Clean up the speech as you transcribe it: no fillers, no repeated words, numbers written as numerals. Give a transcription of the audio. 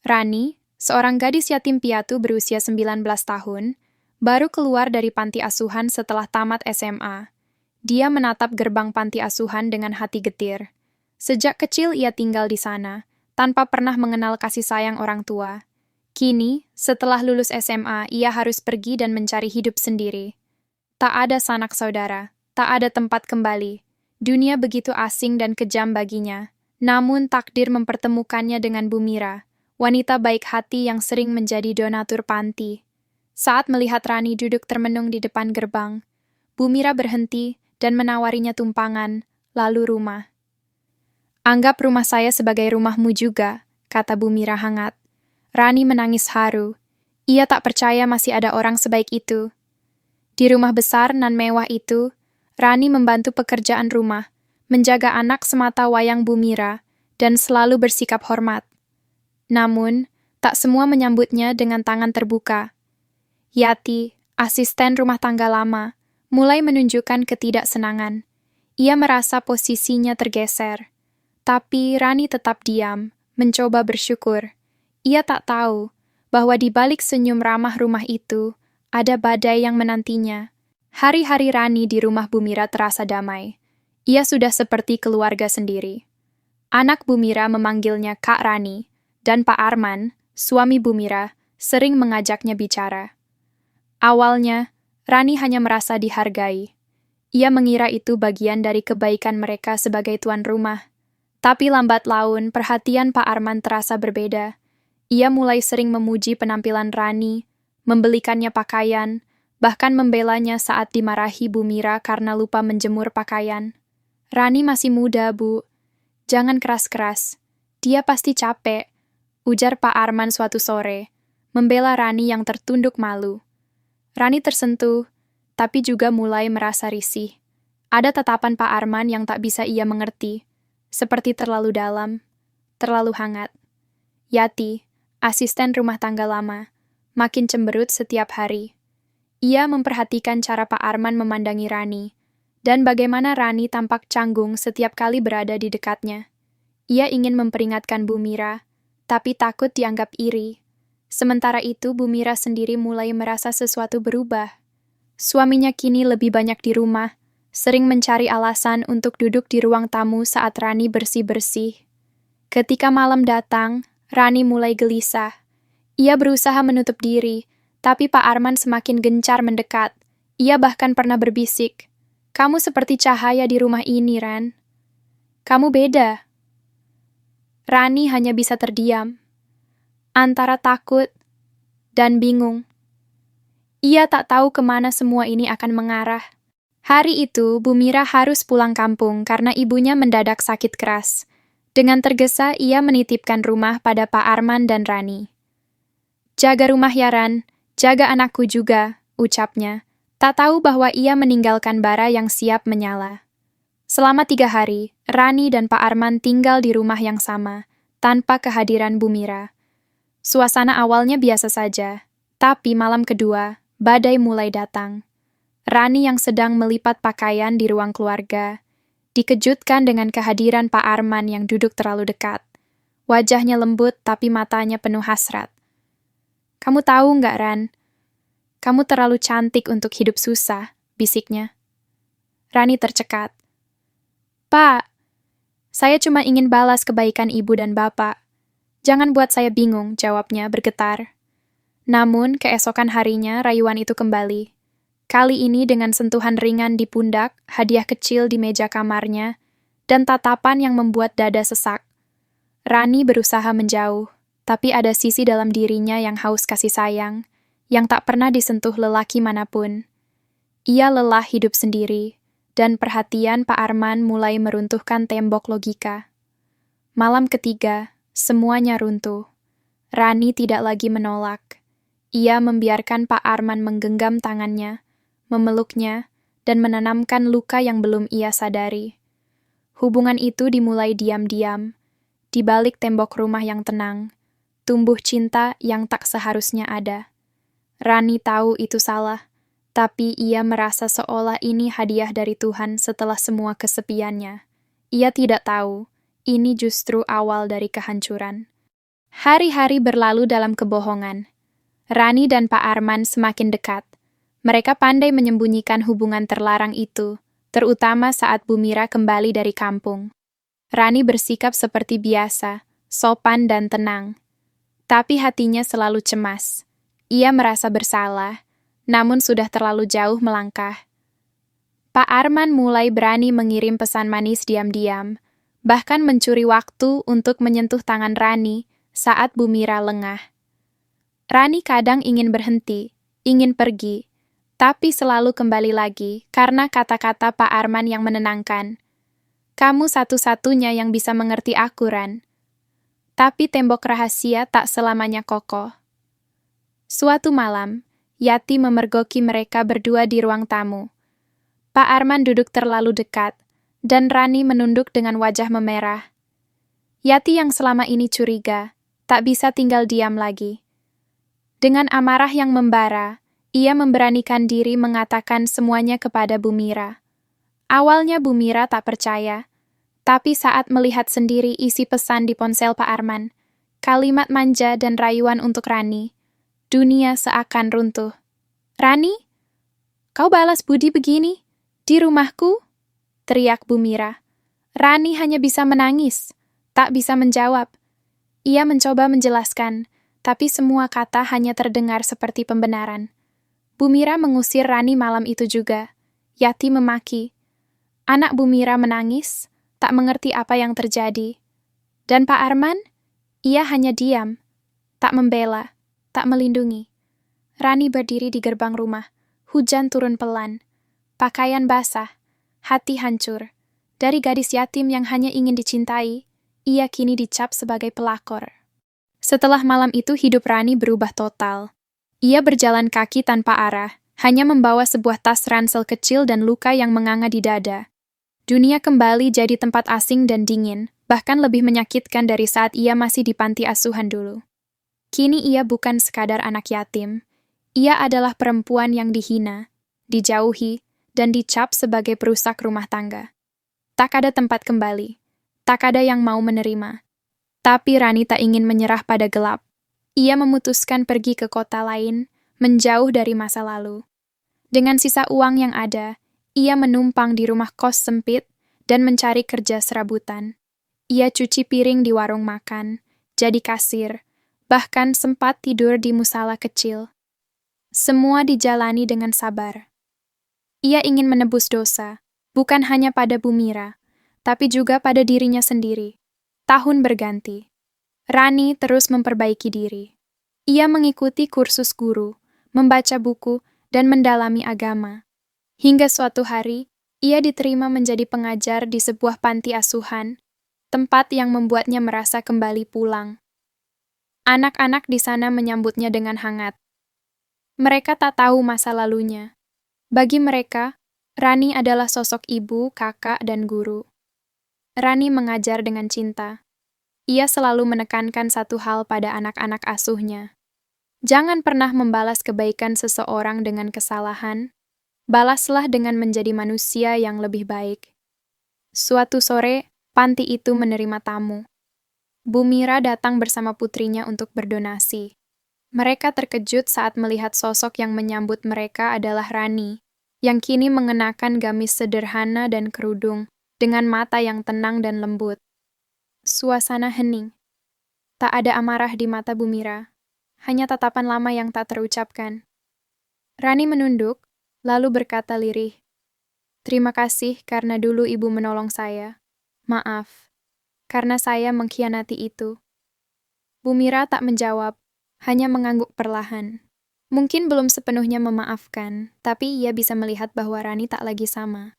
Rani, seorang gadis yatim piatu berusia 19 tahun, baru keluar dari panti asuhan setelah tamat SMA. Dia menatap gerbang panti asuhan dengan hati getir. Sejak kecil ia tinggal di sana, tanpa pernah mengenal kasih sayang orang tua. Kini, setelah lulus SMA, ia harus pergi dan mencari hidup sendiri. Tak ada sanak saudara, tak ada tempat kembali. Dunia begitu asing dan kejam baginya. Namun takdir mempertemukannya dengan Bu Mira, wanita baik hati yang sering menjadi donatur panti. Saat melihat Rani duduk termenung di depan gerbang, Bu Mira berhenti dan menawarinya tumpangan, lalu rumah. "Anggap rumah saya sebagai rumahmu juga," kata Bu Mira hangat. Rani menangis haru. Ia tak percaya masih ada orang sebaik itu. Di rumah besar nan mewah itu, Rani membantu pekerjaan rumah, menjaga anak semata wayang Bu Mira, dan selalu bersikap hormat. Namun, tak semua menyambutnya dengan tangan terbuka. Yati, asisten rumah tangga lama, mulai menunjukkan ketidaksenangan. Ia merasa posisinya tergeser. Tapi Rani tetap diam, mencoba bersyukur. Ia tak tahu bahwa di balik senyum ramah rumah itu, ada badai yang menantinya. Hari-hari Rani di rumah Bu Mira terasa damai. Ia sudah seperti keluarga sendiri. Anak Bu Mira memanggilnya Kak Rani, dan Pak Arman, suami Bu Mira, sering mengajaknya bicara. Awalnya, Rani hanya merasa dihargai. Ia mengira itu bagian dari kebaikan mereka sebagai tuan rumah. Tapi lambat laun, perhatian Pak Arman terasa berbeda. Ia mulai sering memuji penampilan Rani, membelikannya pakaian, bahkan membelanya saat dimarahi Bu Mira karena lupa menjemur pakaian. "Rani masih muda, Bu. Jangan keras-keras. Dia pasti capek," ujar Pak Arman suatu sore, membela Rani yang tertunduk malu. Rani tersentuh, tapi juga mulai merasa risih. Ada tatapan Pak Arman yang tak bisa ia mengerti, seperti terlalu dalam, terlalu hangat. Yati, asisten rumah tangga lama, makin cemberut setiap hari. Ia memperhatikan cara Pak Arman memandangi Rani, dan bagaimana Rani tampak canggung setiap kali berada di dekatnya. Ia ingin memperingatkan Bu Mira, tapi takut dianggap iri. Sementara itu, Bu Mira sendiri mulai merasa sesuatu berubah. Suaminya kini lebih banyak di rumah, sering mencari alasan untuk duduk di ruang tamu saat Rani bersih-bersih. Ketika malam datang, Rani mulai gelisah. Ia berusaha menutup diri, tapi Pak Arman semakin gencar mendekat. Ia bahkan pernah berbisik, "Kamu seperti cahaya di rumah ini, Ran. Kamu beda." Rani hanya bisa terdiam, antara takut dan bingung. Ia tak tahu kemana semua ini akan mengarah. Hari itu, Bu Mira harus pulang kampung karena ibunya mendadak sakit keras. Dengan tergesa, ia menitipkan rumah pada Pak Arman dan Rani. "Jaga rumah ya, Ran. Jaga anakku juga," ucapnya. Tak tahu bahwa ia meninggalkan bara yang siap menyala. Selama 3 hari, Rani dan Pak Arman tinggal di rumah yang sama, tanpa kehadiran Bu Mira. Suasana awalnya biasa saja, tapi malam kedua, badai mulai datang. Rani yang sedang melipat pakaian di ruang keluarga, dikejutkan dengan kehadiran Pak Arman yang duduk terlalu dekat. Wajahnya lembut tapi matanya penuh hasrat. "Kamu tahu nggak, Ran? Kamu terlalu cantik untuk hidup susah," bisiknya. Rani tercekat. "Pak, saya cuma ingin balas kebaikan ibu dan bapak. Jangan buat saya bingung," jawabnya bergetar. Namun, keesokan harinya rayuan itu kembali. Kali ini dengan sentuhan ringan di pundak, hadiah kecil di meja kamarnya, dan tatapan yang membuat dada sesak. Rani berusaha menjauh, tapi ada sisi dalam dirinya yang haus kasih sayang, yang tak pernah disentuh lelaki manapun. Ia lelah hidup sendiri, dan perhatian Pak Arman mulai meruntuhkan tembok logika. Malam ketiga, semuanya runtuh. Rani tidak lagi menolak. Ia membiarkan Pak Arman menggenggam tangannya, memeluknya, dan menanamkan luka yang belum ia sadari. Hubungan itu dimulai diam-diam, di balik tembok rumah yang tenang, tumbuh cinta yang tak seharusnya ada. Rani tahu itu salah, tapi ia merasa seolah ini hadiah dari Tuhan setelah semua kesepiannya. Ia tidak tahu, ini justru awal dari kehancuran. Hari-hari berlalu dalam kebohongan. Rani dan Pak Arman semakin dekat. Mereka pandai menyembunyikan hubungan terlarang itu, terutama saat Bu Mira kembali dari kampung. Rani bersikap seperti biasa, sopan dan tenang. Tapi hatinya selalu cemas. Ia merasa bersalah, namun sudah terlalu jauh melangkah. Pak Arman mulai berani mengirim pesan manis diam-diam, bahkan mencuri waktu untuk menyentuh tangan Rani saat Bu Mira lengah. Rani kadang ingin berhenti, ingin pergi, tapi selalu kembali lagi karena kata-kata Pak Arman yang menenangkan. Kamu satu-satunya yang bisa mengerti aku, Ran. Tapi tembok rahasia tak selamanya kokoh. Suatu malam, Yati memergoki mereka berdua di ruang tamu. Pak Arman duduk terlalu dekat, dan Rani menunduk dengan wajah memerah. Yati yang selama ini curiga, tak bisa tinggal diam lagi. Dengan amarah yang membara, ia memberanikan diri mengatakan semuanya kepada Bu Mira. Awalnya Bu Mira tak percaya, tapi saat melihat sendiri isi pesan di ponsel Pak Arman, kalimat manja dan rayuan untuk Rani, dunia seakan runtuh. Rani, kau balas budi begini? Di rumahku? Teriak Bu Mira. Rani hanya bisa menangis, tak bisa menjawab. Ia mencoba menjelaskan, tapi semua kata hanya terdengar seperti pembenaran. Bu Mira mengusir Rani malam itu juga. Yati memaki. Anak Bu Mira menangis, tak mengerti apa yang terjadi. Dan Pak Arman? Ia hanya diam, tak membela, tak melindungi. Rani berdiri di gerbang rumah. Hujan turun pelan. Pakaian basah, hati hancur. Dari gadis yatim yang hanya ingin dicintai, ia kini dicap sebagai pelakor. Setelah malam itu hidup Rani berubah total. Ia berjalan kaki tanpa arah, hanya membawa sebuah tas ransel kecil dan luka yang menganga di dada. Dunia kembali jadi tempat asing dan dingin, bahkan lebih menyakitkan dari saat ia masih di panti asuhan dulu. Kini ia bukan sekadar anak yatim. Ia adalah perempuan yang dihina, dijauhi, dan dicap sebagai perusak rumah tangga. Tak ada tempat kembali, tak ada yang mau menerima. Tapi Rani tak ingin menyerah pada gelap. Ia memutuskan pergi ke kota lain, menjauh dari masa lalu. Dengan sisa uang yang ada, ia menumpang di rumah kos sempit dan mencari kerja serabutan. Ia cuci piring di warung makan, jadi kasir, bahkan sempat tidur di musala kecil. Semua dijalani dengan sabar. Ia ingin menebus dosa, bukan hanya pada Bu Mira, tapi juga pada dirinya sendiri. Tahun berganti. Rani terus memperbaiki diri. Ia mengikuti kursus guru, membaca buku, dan mendalami agama. Hingga suatu hari, ia diterima menjadi pengajar di sebuah panti asuhan, tempat yang membuatnya merasa kembali pulang. Anak-anak di sana menyambutnya dengan hangat. Mereka tak tahu masa lalunya. Bagi mereka, Rani adalah sosok ibu, kakak, dan guru. Rani mengajar dengan cinta. Ia selalu menekankan satu hal pada anak-anak asuhnya. Jangan pernah membalas kebaikan seseorang dengan kesalahan. Balaslah dengan menjadi manusia yang lebih baik. Suatu sore, panti itu menerima tamu. Bu Mira datang bersama putrinya untuk berdonasi. Mereka terkejut saat melihat sosok yang menyambut mereka adalah Rani, yang kini mengenakan gamis sederhana dan kerudung, dengan mata yang tenang dan lembut. Suasana hening. Tak ada amarah di mata Bu Mira, hanya tatapan lama yang tak terucapkan. Rani menunduk, lalu berkata lirih, "Terima kasih karena dulu ibu menolong saya. Maaf, karena saya mengkhianati itu." Bu Mira tak menjawab, hanya mengangguk perlahan. Mungkin belum sepenuhnya memaafkan, tapi ia bisa melihat bahwa Rani tak lagi sama.